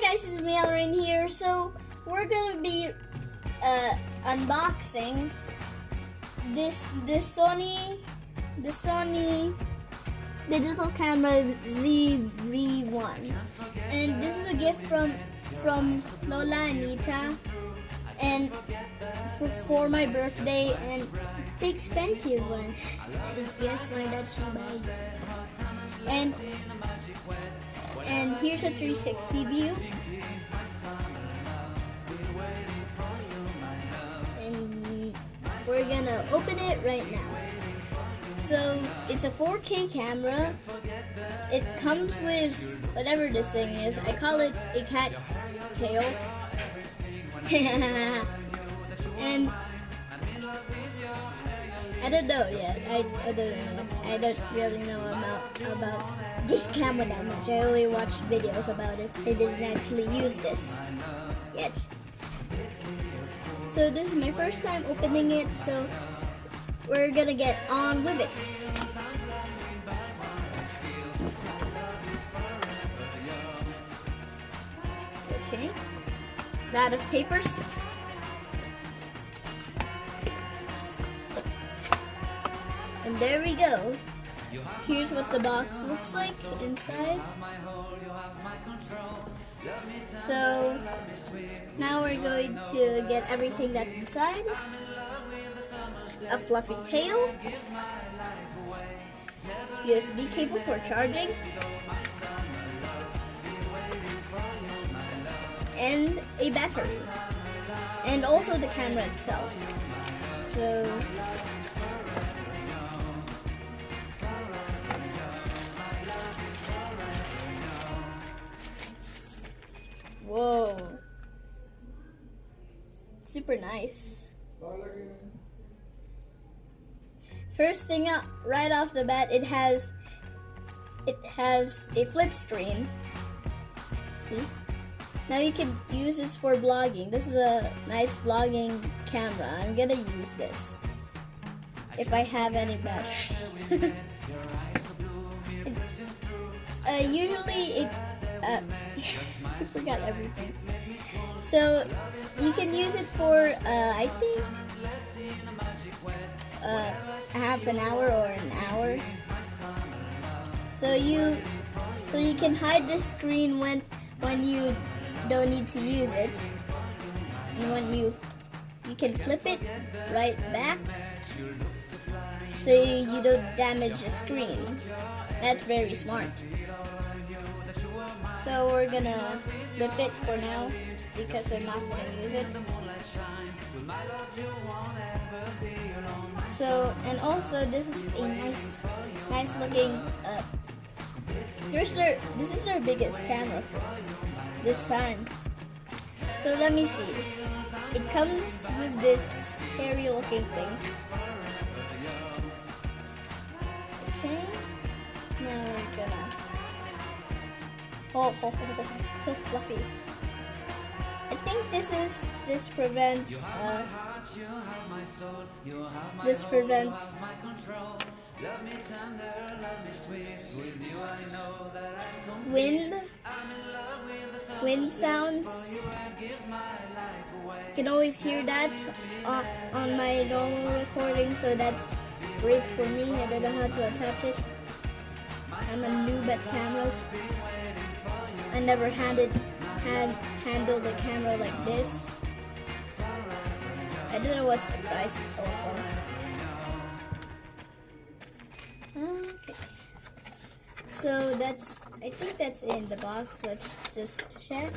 guys, it's me Alrain here. So we're gonna be unboxing the Sony digital camera ZV-1, and this is a gift from Lola, Anita, and for my birthday, and the expensive one. Guess why that's so bad. And here's a 360 view. And we're gonna open it right now. So it's a 4K camera. It comes with whatever this thing is. I call it a cat tail. And I don't know yet. I don't know. I don't really know about this camera that much. I only watched videos about it. I didn't actually use this yet. So this is my first time opening it, so we're gonna get on with it. Okay. Lot of papers. And there we go. Here's what the box looks like inside. So now we're going to get everything that's inside. A fluffy tail, USB cable for charging, and a battery, and also the camera itself. So whoa, super nice. First thing up, right off the bat, it has a flip screen. See? Now you can use this for vlogging. This is a nice vlogging camera. I'm gonna use this if I have any batteries. Usually it I forgot everything. So you can use it for I think half an hour or an hour. So you can hide the screen when you don't need to use it, and when you can flip it right back so you don't damage the screen. That's very smart. So we're gonna flip it for now because I'm not gonna use it. So, and also this is a nice looking this is their biggest camera for this time. So let me see. It comes with this hairy looking thing. Okay. Now we're gonna so fluffy. I think this prevents wind sounds. You can always hear that on my normal recording, so that's great for me. I don't know how to attach it. I'm a noob at cameras. I never handled the camera like this. I don't know what's the price also. Okay. So I think that's in the box. Let's just check.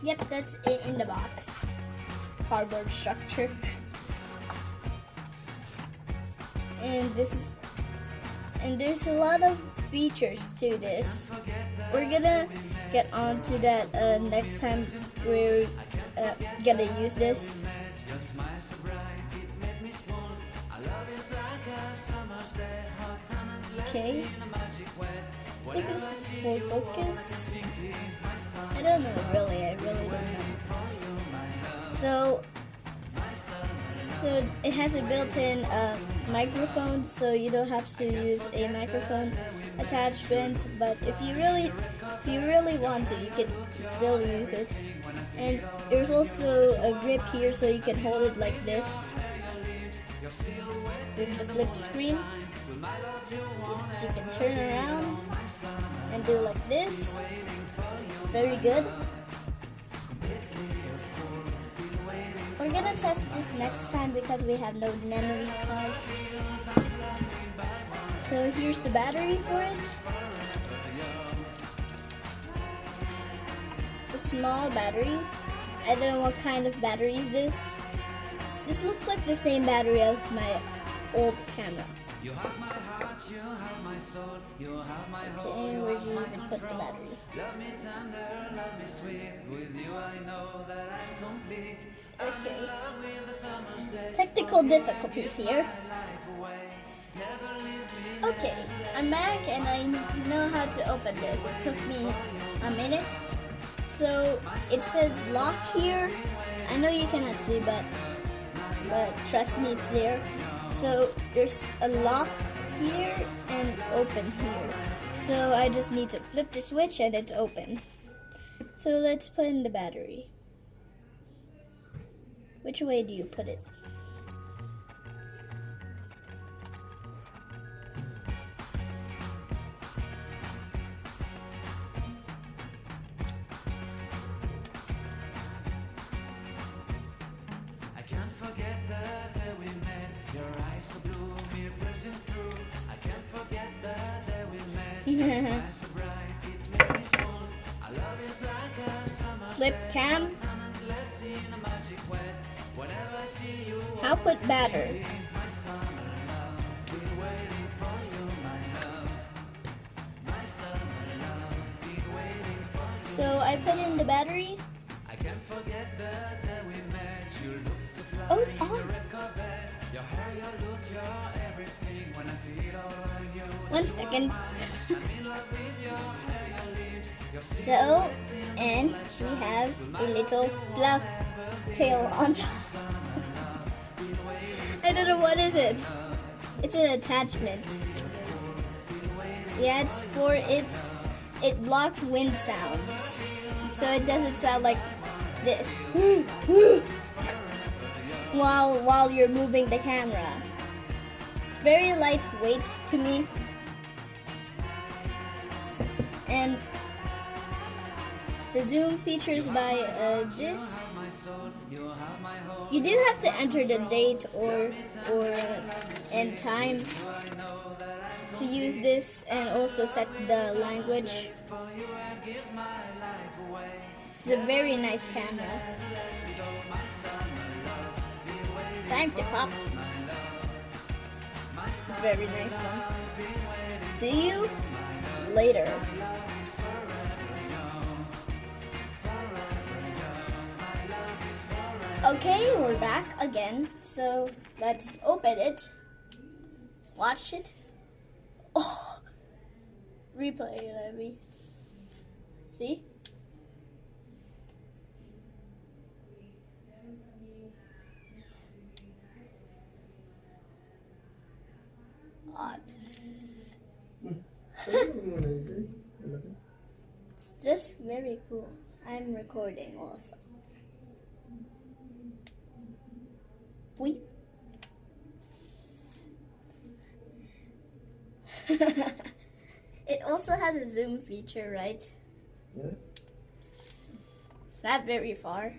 Yep, that's it in the box. Cardboard structure. And there's a lot of features to this. We're gonna get on to that next time we're gonna use this. Okay, I think this is full focus. I don't know really, I really don't know. So it has a built-in microphone, so you don't have to use a microphone. attachment, but if you really want to, you can still use it. And there's also a grip here, so you can hold it like this with the flip screen. You can turn around and do like this. Very good. We're gonna test this next time because we have no memory card. So here's the battery for it. It's a small battery. I don't know what kind of battery is this. This looks like the same battery as my old camera. Okay, where'd you even put the battery? Okay. Technical difficulties here. Okay, I'm back and I know how to open this. It took me a minute. So it says lock here. I know you cannot see, but trust me, it's there. So there's a lock here and open here. So I just need to flip the switch and it's open. So let's put in the battery. Which way do you put it? Flip cam. Output battery. So I put in the battery. Oh, it's on. 1 second. So, and we have a little fluff tail on top. I don't know what is it. It's an attachment. Yeah, it's for it. It blocks wind sounds, so it doesn't sound like this while you're moving the camera. It's very lightweight to me, and the zoom features by this. You do have to enter the date or and time to use this, and also set the language. It's a very nice camera. Time to pop. It's a very nice one. See you later. Okay, we're back again. So let's open it. Watch it. Oh, replay, let me see. Odd. It's just very cool. I'm recording also. Weep. It also has a zoom feature, right? Yeah. It's not very far.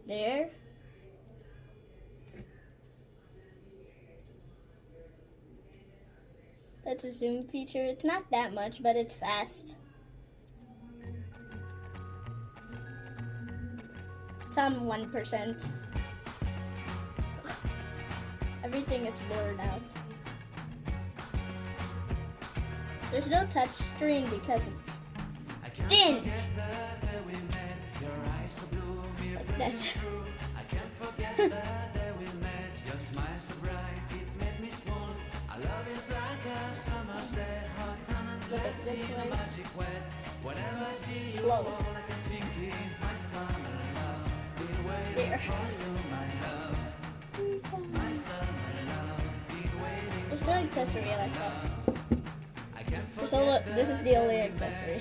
There. That's a zoom feature. It's not that much, but it's fast. It's on 1%. Everything is blurred out. There's no touch screen because it's thin. Like this. Look at this way. Close. There. There's No accessory like that. This is the only accessory.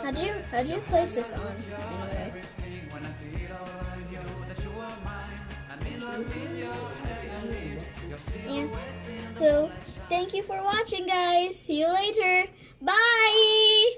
How'd you place this on, anyways? Yeah. So, thank you for watching, guys. See you later. Bye!